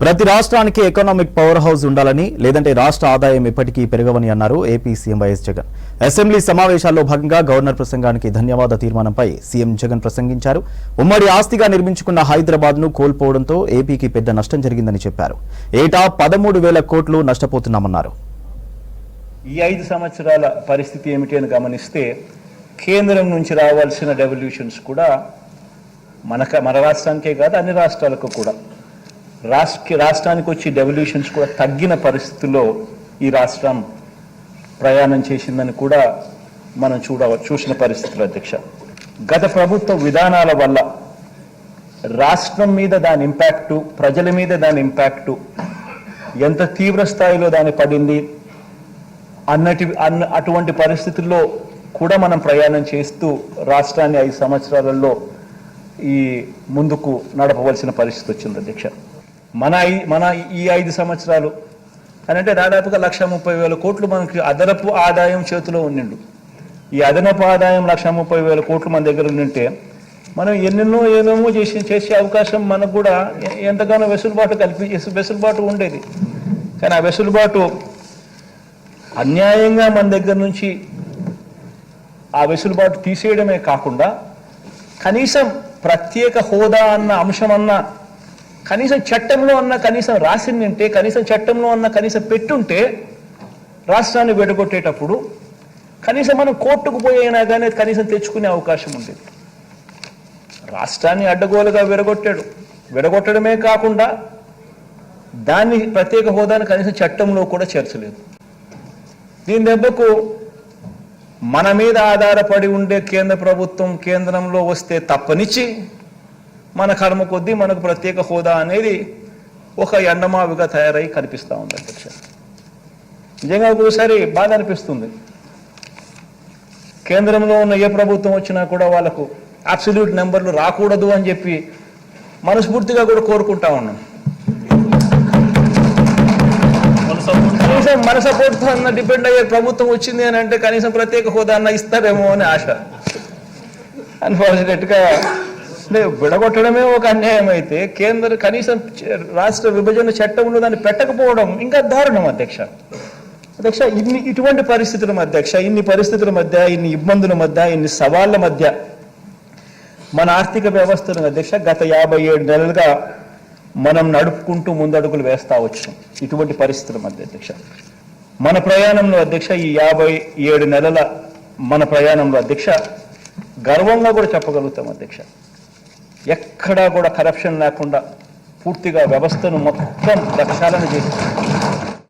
ప్రతి రాష్ట్రానికి economic power house ఉండాలని లేదంటే రాష్ట్ర ఆదాయం ఎప్పటికీ పెరగవని అన్నారు AP CM YS Jagan. Assembly సమావేశాల్లో భాగంగా గవర్నర్ ప్రసంగానికి ధన్యవాద తీర్మానంపై సీఎం జగన్ ప్రసంగించారు. ఉమ్మడి ఆస్తిగా నిర్మించుకున్న హైదరాబాద్ను కోల్పోవడంతో ఏపీకి పెద్ద నష్టం జరిగిందని చెప్పారు. ఏటా 13,000 కోట్లు నష్టపోతున్నామన్నారు. ఈ 5 సంవత్సరాల పరిస్థితి ఏమిటి అని గమనిస్తే కేంద్రం నుంచి రావాల్సిన డెవల్యూషన్స్ కూడా మన రాష్ట్రానికే కాదు అన్ని రాష్ట్రాలకు కూడా రాష్ట్రానికి వచ్చి డెవల్యూషన్స్ కూడా తగ్గిన పరిస్థితుల్లో ఈ రాష్ట్రం ప్రయాణం చేసిందని కూడా మనం చూసిన పరిస్థితులు అధ్యక్ష. గత ప్రభుత్వ విధానాల వల్ల రాష్ట్రం మీద దాని ఇంపాక్టు, ప్రజల మీద దాని ఇంపాక్టు ఎంత తీవ్ర స్థాయిలో దాని పడింది అటువంటి పరిస్థితుల్లో కూడా మనం ప్రయాణం చేస్తూ రాష్ట్రాన్ని 5 సంవత్సరాలలో ఈ ముందుకు నడపవలసిన పరిస్థితి వచ్చింది అధ్యక్ష. మన ఈ 5 సంవత్సరాలు అంటే దాదాపుగా 1,30,000 కోట్లు మనకి అదనపు ఆదాయం చేతిలో ఉండిండు. ఈ అదనపు ఆదాయం 1,30,000 కోట్లు మన దగ్గర ఉండింటే మనం ఏమేమో చేసే అవకాశం మనకు కూడా ఎంతగానో వెసులుబాటు ఉండేది. కానీ ఆ వెసులుబాటు అన్యాయంగా మన దగ్గర నుంచి ఆ వెసులుబాటు తీసేయడమే కాకుండా కనీసం ప్రత్యేక హోదా అన్న అంశం అన్న కనీసం చట్టంలో అన్న కనీసం రాసిందంటే కనీసం చట్టంలో అన్న కనీసం పెట్టుంటే రాష్ట్రాన్ని విడగొట్టేటప్పుడు కనీసం మనం కోర్టుకు పోయినా కానీ కనీసం తెచ్చుకునే అవకాశం ఉండేది. రాష్ట్రాన్ని అడ్డగోలుగా విడగొట్టడమే కాకుండా దాన్ని ప్రత్యేక హోదాను కనీసం చట్టంలో కూడా చేర్చలేదు. దీని దెబ్బకు మన మీద ఆధారపడి ఉండే కేంద్ర ప్రభుత్వం కేంద్రంలో వస్తే తప్పనిచ్చి మన కర్మ కొద్దీ మనకు ప్రత్యేక హోదా అనేది ఒక ఎండమావిగా తయారై కనిపిస్తూ ఉంది అధ్యక్ష. నిజంగా ఒకసారి బాధ అనిపిస్తుంది. కేంద్రంలో ఉన్న ఏ ప్రభుత్వం వచ్చినా కూడా వాళ్ళకు అబ్సల్యూట్ నెంబర్లు రాకూడదు అని చెప్పి మనస్ఫూర్తిగా కూడా కోరుకుంటా ఉన్నాం. కనీసం మన సపోర్ట్ అన్న డిపెండ్ అయ్యే ప్రభుత్వం వచ్చింది అని అంటే కనీసం ప్రత్యేక హోదా అన్న ఇస్తారేమో అని ఆశ. అన్ఫార్చునేట్గా విడగొట్టడమే ఒక అన్యాయం అయితే కనీసం రాష్ట్ర విభజన చట్టంలో దాన్ని పెట్టకపోవడం ఇంకా దారుణం అధ్యక్ష. ఇటువంటి పరిస్థితుల మధ్య ఇన్ని పరిస్థితుల మధ్య, ఇన్ని ఇబ్బందుల మధ్య, ఇన్ని సవాళ్ల మధ్య మన ఆర్థిక వ్యవస్థను అధ్యక్ష గత 57 నెలలుగా మనం నడుపుకుంటూ ముందడుగులు వేస్తా వచ్చాం. ఇటువంటి పరిస్థితుల మధ్య అధ్యక్ష మన ప్రయాణంలో అధ్యక్ష ఈ 57 నెలల మన ప్రయాణంలో అధ్యక్ష గర్వంగా కూడా చెప్పగలుగుతాం అధ్యక్ష. ఎక్కడా కూడా కరప్షన్ లేకుండా పూర్తిగా వ్యవస్థను మొత్తం ప్రక్షాళన చేసి